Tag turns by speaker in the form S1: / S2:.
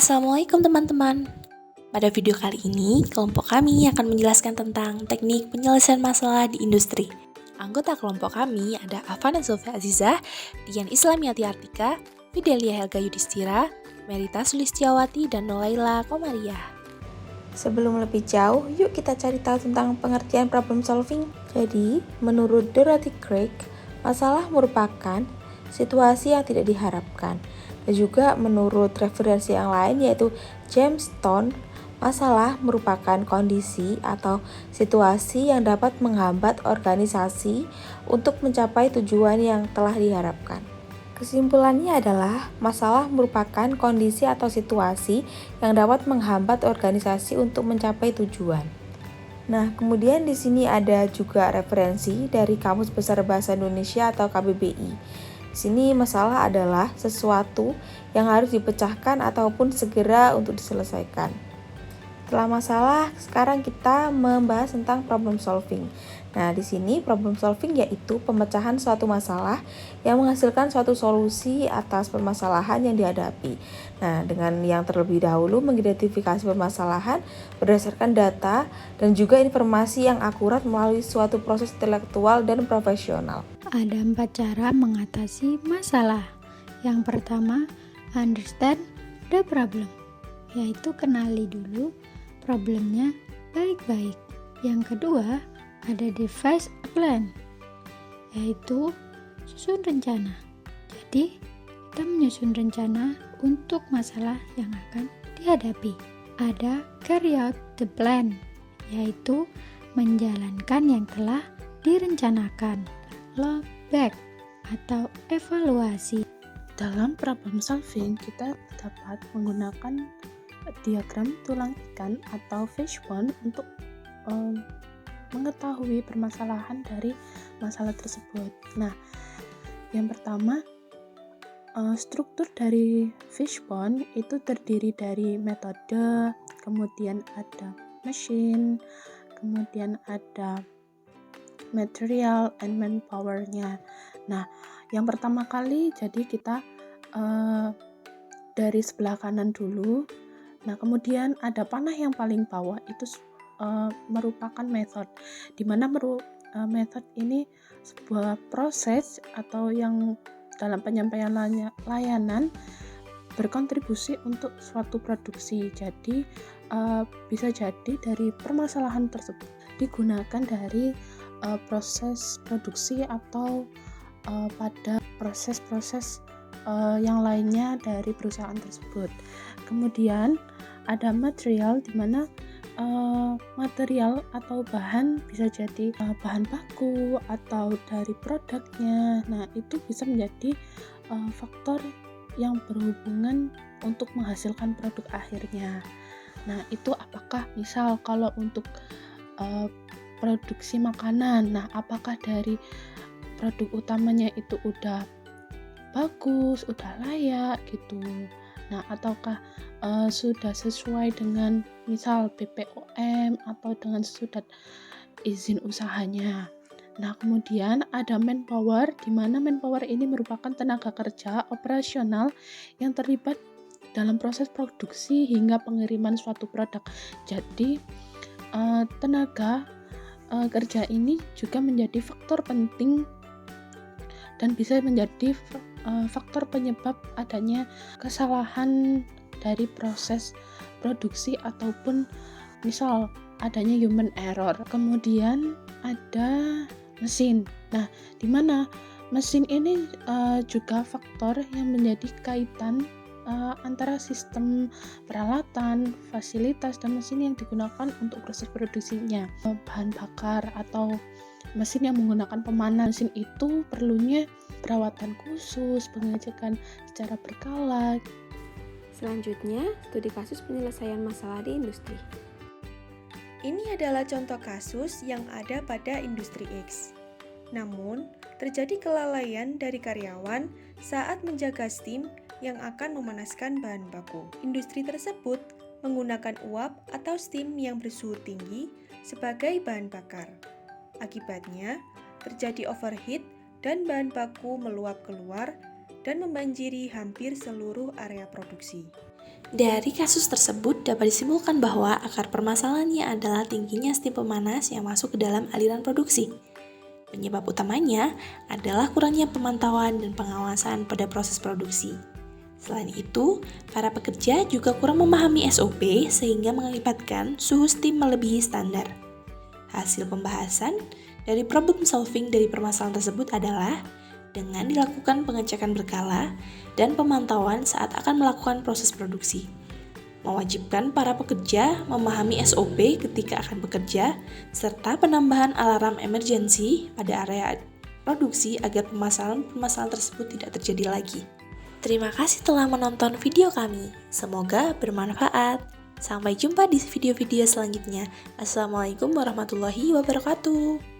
S1: Assalamualaikum teman-teman. Pada video kali ini, kelompok kami akan menjelaskan tentang teknik penyelesaian masalah di industri. Anggota kelompok kami ada Afana Zulfa Azizah, Dian Islamiati Artika, Fidelia Helga Yudhistira, Merita Sulistiawati, dan Nolaila Komariah.
S2: Sebelum lebih jauh, yuk kita cari tahu tentang pengertian problem solving. Jadi, menurut Dorothy Craig, masalah merupakan situasi yang tidak diharapkan. Dan juga menurut referensi yang lain yaitu James Stone, masalah merupakan kondisi atau situasi yang dapat menghambat organisasi untuk mencapai tujuan yang telah diharapkan. Kesimpulannya adalah masalah merupakan kondisi atau situasi yang dapat menghambat organisasi untuk mencapai tujuan. Nah, kemudian di sini ada juga referensi dari Kamus Besar Bahasa Indonesia atau KBBI. Di sini masalah adalah sesuatu yang harus dipecahkan ataupun segera untuk diselesaikan. Setelah masalah, sekarang kita membahas tentang problem solving. Nah, di sini problem solving yaitu pemecahan suatu masalah yang menghasilkan suatu solusi atas permasalahan yang dihadapi. Nah, dengan yang terlebih dahulu mengidentifikasi permasalahan berdasarkan data dan juga informasi yang akurat melalui suatu proses intelektual dan profesional.
S3: Ada 4 cara mengatasi masalah. Yang pertama, understand the problem, yaitu kenali dulu problemnya baik-baik. Yang kedua, ada devise a plan, yaitu susun rencana. Jadi, kita menyusun rencana untuk masalah yang akan dihadapi. Ada carry out the plan, yaitu menjalankan yang telah direncanakan. Look back atau evaluasi.
S4: Dalam problem solving, kita dapat menggunakan diagram tulang ikan atau fishbone untuk mengetahui permasalahan dari masalah tersebut. Nah, yang pertama, struktur dari fishbone itu terdiri dari metode, kemudian ada mesin, kemudian ada material and manpower-nya. Nah, yang pertama kali jadi kita dari sebelah kanan dulu. Nah, kemudian ada panah yang paling bawah itu merupakan method, di mana method ini sebuah proses atau yang dalam penyampaian layanan berkontribusi untuk suatu produksi. Jadi bisa jadi dari permasalahan tersebut digunakan dari proses produksi atau pada proses-proses yang lainnya dari perusahaan tersebut. Kemudian ada material, di mana material atau bahan bisa jadi bahan baku atau dari produknya. Nah, itu bisa menjadi faktor yang berhubungan untuk menghasilkan produk akhirnya. Nah, itu apakah misal kalau untuk produksi makanan, nah apakah dari produk utamanya itu udah bagus, udah layak gitu. Nah, ataukah sudah sesuai dengan misal BPOM atau dengan surat izin usahanya. Nah, kemudian ada manpower, di mana manpower ini merupakan tenaga kerja operasional yang terlibat dalam proses produksi hingga pengiriman suatu produk. Jadi, tenaga kerja ini juga menjadi faktor penting dan bisa menjadi faktor penyebab adanya kesalahan dari proses produksi ataupun misal adanya human error. Kemudian ada mesin. Nah, di mana mesin ini juga faktor yang menjadi kaitan antara sistem peralatan, fasilitas, dan mesin yang digunakan untuk proses produksinya. Bahan bakar atau mesin yang menggunakan pemanah, mesin itu perlunya perawatan khusus, pengecekan secara berkala.
S5: Selanjutnya, studi kasus penyelesaian masalah di industri.
S6: Ini adalah contoh kasus yang ada pada industri X. Namun, terjadi kelalaian dari karyawan saat menjaga steam yang akan memanaskan bahan baku. Industri tersebut menggunakan uap atau steam yang bersuhu tinggi sebagai bahan bakar. Akibatnya, terjadi overheat dan bahan baku meluap keluar dan membanjiri hampir seluruh area produksi.
S1: Dari kasus tersebut dapat disimpulkan bahwa akar permasalahannya adalah tingginya steam pemanas yang masuk ke dalam aliran produksi. Penyebab utamanya adalah kurangnya pemantauan dan pengawasan pada proses produksi. Selain itu, para pekerja juga kurang memahami SOP sehingga mengakibatkan suhu steam melebihi standar. Hasil pembahasan dari problem solving dari permasalahan tersebut adalah dengan dilakukan pengecekan berkala dan pemantauan saat akan melakukan proses produksi. Mewajibkan para pekerja memahami SOP ketika akan bekerja, serta penambahan alarm emergency pada area produksi agar permasalahan tersebut tidak terjadi lagi. Terima kasih telah menonton video kami. Semoga bermanfaat. Sampai jumpa di video-video selanjutnya. Assalamualaikum warahmatullahi wabarakatuh.